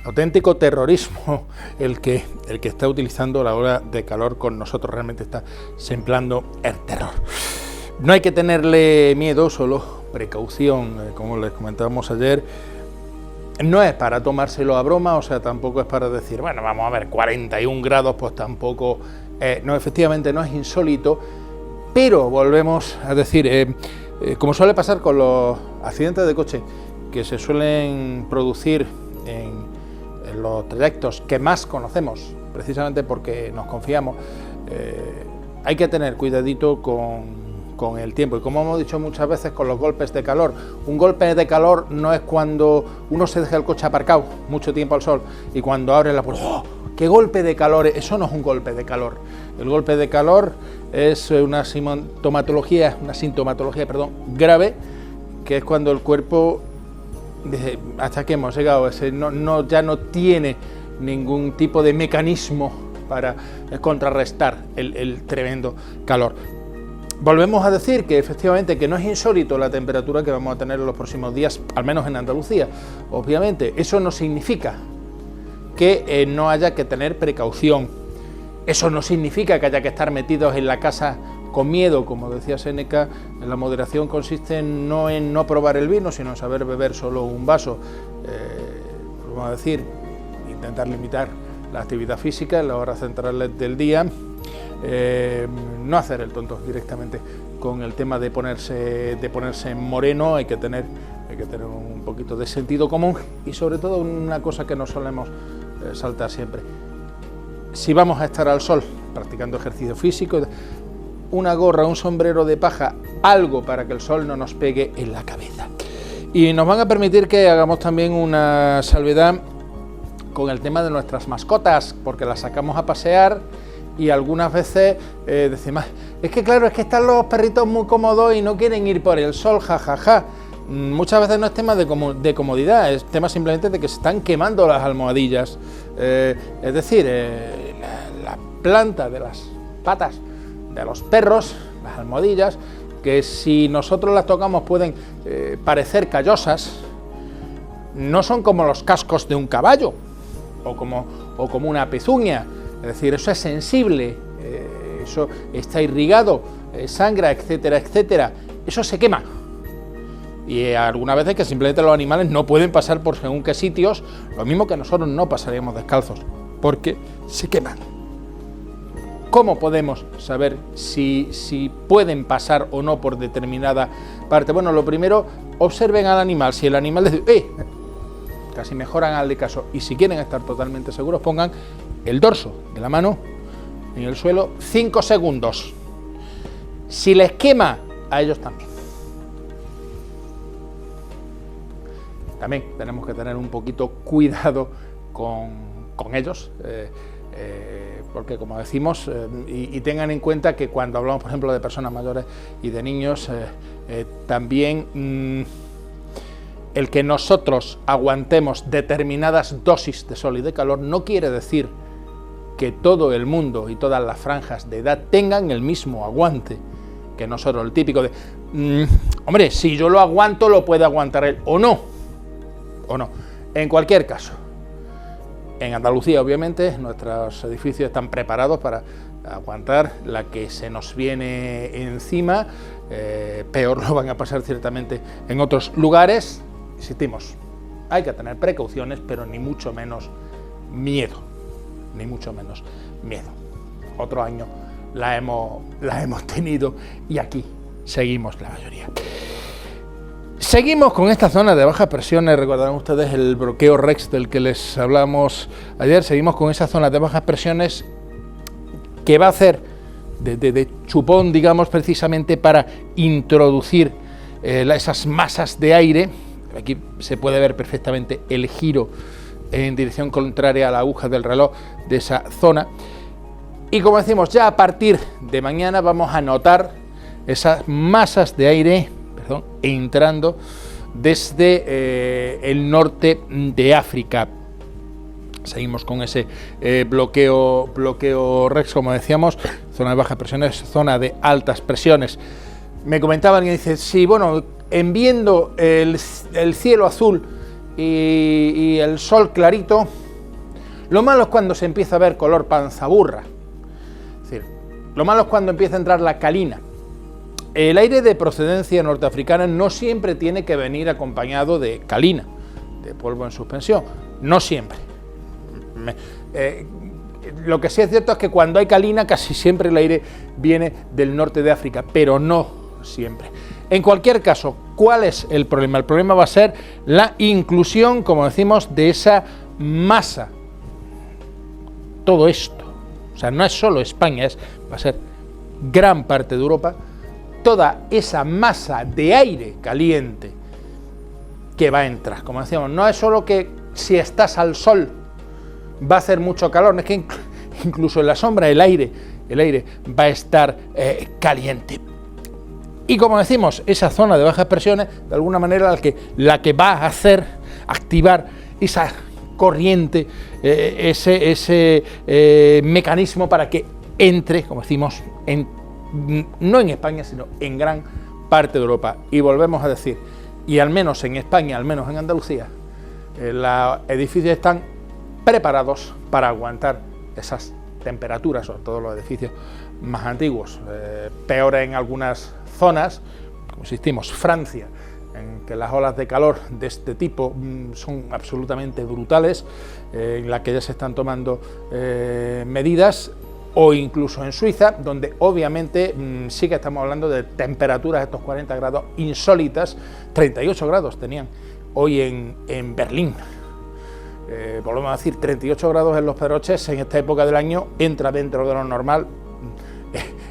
Auténtico terrorismo el que está utilizando la ola de calor con nosotros, realmente está sembrando el terror. No hay que tenerle miedo, solo precaución, como les comentábamos ayer. No es para tomárselo a broma, o sea, tampoco es para decir, bueno, vamos a ver, 41 grados, pues tampoco, no, efectivamente no es insólito, pero volvemos a decir, como suele pasar con los accidentes de coche que se suelen producir en los trayectos que más conocemos, precisamente porque nos confiamos, hay que tener cuidadito con el tiempo, y como hemos dicho muchas veces, con los golpes de calor. Un golpe de calor no es cuando uno se deja el coche aparcado mucho tiempo al sol y cuando abre la puerta, ¡oh, qué golpe de calor! Eso no es un golpe de calor. El golpe de calor es una sintomatología perdón, grave, que es cuando el cuerpo dice, hasta que hemos llegado, ya no tiene ningún tipo de mecanismo para contrarrestar el tremendo calor. Volvemos a decir que efectivamente que no es insólito la temperatura que vamos a tener en los próximos días, al menos en Andalucía. Obviamente, eso no significa que no haya que tener precaución. Eso no significa que haya que estar metidos en la casa con miedo, como decía Séneca. La moderación consiste no en no probar el vino, sino en saber beber solo un vaso. Vamos a decir, intentar limitar la actividad física en las horas centrales del día. No hacer el tonto directamente con el tema de ponerse moreno. Hay que tener un poquito de sentido común y sobre todo una cosa que no solemos saltar siempre: si vamos a estar al sol practicando ejercicio físico, una gorra, un sombrero de paja, algo para que el sol no nos pegue en la cabeza. Y nos van a permitir que hagamos también una salvedad con el tema de nuestras mascotas, porque las sacamos a pasear y algunas veces decimos, es que claro, es que están los perritos muy cómodos y no quieren ir por el sol, jajaja. Muchas veces no es tema de comodidad, es tema simplemente de que se están quemando las almohadillas. Es decir, la planta de las patas de los perros, las almohadillas, que si nosotros las tocamos pueden parecer callosas, no son como los cascos de un caballo o como una pezuña. Es decir, eso es sensible, eso está irrigado, sangra, etcétera, etcétera. Eso se quema. Y algunas veces que simplemente los animales no pueden pasar por según qué sitios, lo mismo que nosotros no pasaríamos descalzos, porque se queman. ¿Cómo podemos saber si pueden pasar o no por determinada parte? Bueno, lo primero, observen al animal. Si el animal dice, casi mejor háganle caso. Y si quieren estar totalmente seguros, pongan el dorso de la mano en el suelo 5 segundos. Si les quema, a ellos también. También tenemos que tener un poquito cuidado con ellos, porque como decimos, y tengan en cuenta que cuando hablamos, por ejemplo, de personas mayores y de niños, también el que nosotros aguantemos determinadas dosis de sol y de calor no quiere decir que todo el mundo y todas las franjas de edad tengan el mismo aguante que nosotros. El típico de, hombre, si yo lo aguanto, lo puede aguantar él, o no. En cualquier caso, en Andalucía, obviamente, nuestros edificios están preparados para aguantar la que se nos viene encima. Peor lo van a pasar ciertamente en otros lugares. Insistimos, hay que tener precauciones, pero ni mucho menos miedo. Otro año la hemos tenido y aquí seguimos la mayoría. Seguimos con esta zona de bajas presiones. Recordarán ustedes el bloqueo Rex del que les hablamos ayer. Seguimos con esa zona de bajas presiones que va a hacer de chupón, digamos, precisamente para introducir esas masas de aire. Aquí se puede ver perfectamente el giro en dirección contraria a la aguja del reloj de esa zona. Y como decimos, ya a partir de mañana vamos a notar esas masas de aire entrando desde el norte de África. Seguimos con ese bloqueo Rex, como decíamos, zona de bajas presiones, zona de altas presiones. Me comentaba alguien, dice, sí, bueno, en viendo el cielo azul y el sol clarito, lo malo es cuando se empieza a ver color panzaburra. Es decir, lo malo es cuando empieza a entrar la calina. El aire de procedencia norteafricana no siempre tiene que venir acompañado de calina, de polvo en suspensión, no siempre. Lo que sí es cierto es que cuando hay calina casi siempre el aire viene del norte de África, pero no siempre. En cualquier caso, ¿cuál es el problema? El problema va a ser la inclusión, como decimos, de esa masa. Todo esto, o sea, no es solo España, va a ser gran parte de Europa, toda esa masa de aire caliente que va a entrar. Como decíamos, no es solo que si estás al sol va a hacer mucho calor, es que incluso en la sombra el aire va a estar caliente. Y como decimos, esa zona de bajas presiones, de alguna manera la que va a hacer activar esa corriente, ese mecanismo para que entre, como decimos, no en España, sino en gran parte de Europa. Y volvemos a decir, y al menos en España, al menos en Andalucía, los edificios están preparados para aguantar esas temperaturas, sobre todo los edificios más antiguos. Peor en algunas zonas, como insistimos, Francia, en que las olas de calor de este tipo son absolutamente brutales, en la que ya se están tomando medidas, o incluso en Suiza, donde obviamente sí que estamos hablando de temperaturas, estos 40 grados insólitas, 38 grados tenían hoy en Berlín. Volvemos a decir, 38 grados en Los Pedroches en esta época del año entra dentro de lo normal.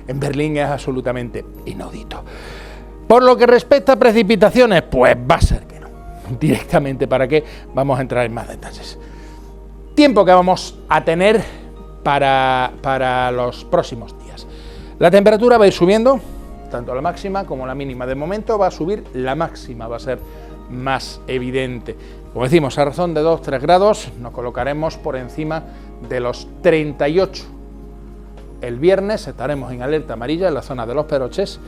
En Berlín es absolutamente inaudito. Por lo que respecta a precipitaciones, pues va a ser que no. Directamente, ¿para qué? Vamos a entrar en más detalles. Tiempo que vamos a tener para los próximos días. La temperatura va a ir subiendo, tanto la máxima como la mínima. De momento va a subir la máxima, va a ser más evidente. Como decimos, a razón de 2-3 grados nos colocaremos por encima de los 38. El viernes estaremos en alerta amarilla en la zona de Los Pedroches,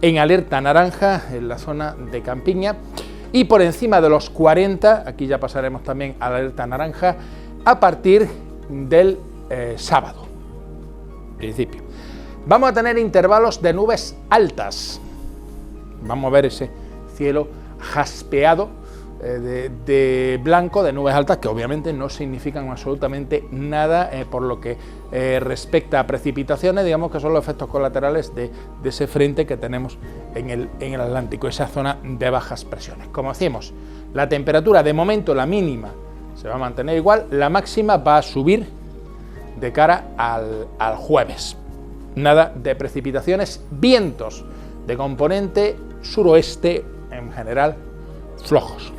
en alerta naranja en la zona de Campiña y por encima de los 40, aquí ya pasaremos también a la alerta naranja, a partir del sábado, principio. Vamos a tener intervalos de nubes altas, vamos a ver ese cielo jaspeado de blanco, de nubes altas, que obviamente no significan absolutamente nada por lo que respecta a precipitaciones, digamos que son los efectos colaterales de ese frente que tenemos en el Atlántico, esa zona de bajas presiones. Como decimos, la temperatura de momento, la mínima, se va a mantener igual, la máxima va a subir de cara al jueves. Nada de precipitaciones, vientos de componente suroeste en general flojos.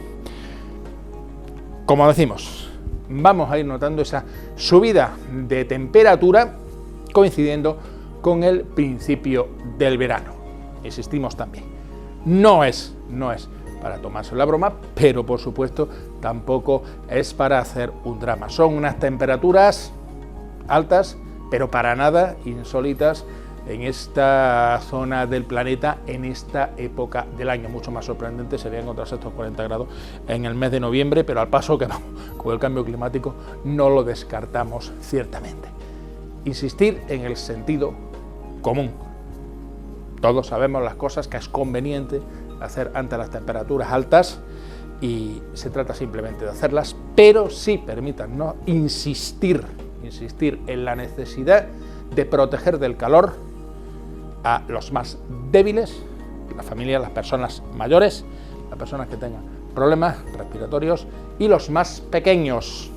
Como decimos, vamos a ir notando esa subida de temperatura coincidiendo con el principio del verano. Insistimos también, no es para tomarse la broma, pero por supuesto tampoco es para hacer un drama. Son unas temperaturas altas, pero para nada insólitas en esta zona del planeta en esta época del año. Mucho más sorprendente sería encontrarse estos 40 grados en el mes de noviembre, pero al paso que vamos con el cambio climático no lo descartamos ciertamente. Insistir en el sentido común. Todos sabemos las cosas que es conveniente hacer ante las temperaturas altas y se trata simplemente de hacerlas, pero sí permítanos insistir en la necesidad de proteger del calor a los más débiles, las familias, las personas mayores, las personas que tengan problemas respiratorios y los más pequeños,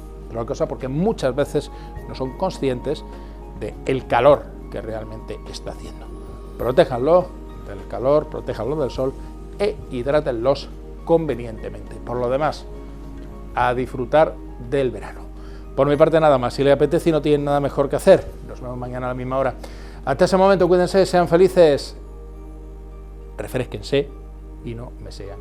porque muchas veces no son conscientes del calor que realmente está haciendo. Protéjanlos del calor, protéjanlos del sol e hidrátenlos convenientemente. Por lo demás, a disfrutar del verano. Por mi parte nada más, si les apetece y no tienen nada mejor que hacer, nos vemos mañana a la misma hora. Hasta ese momento, cuídense, sean felices, refrésquense y no me sean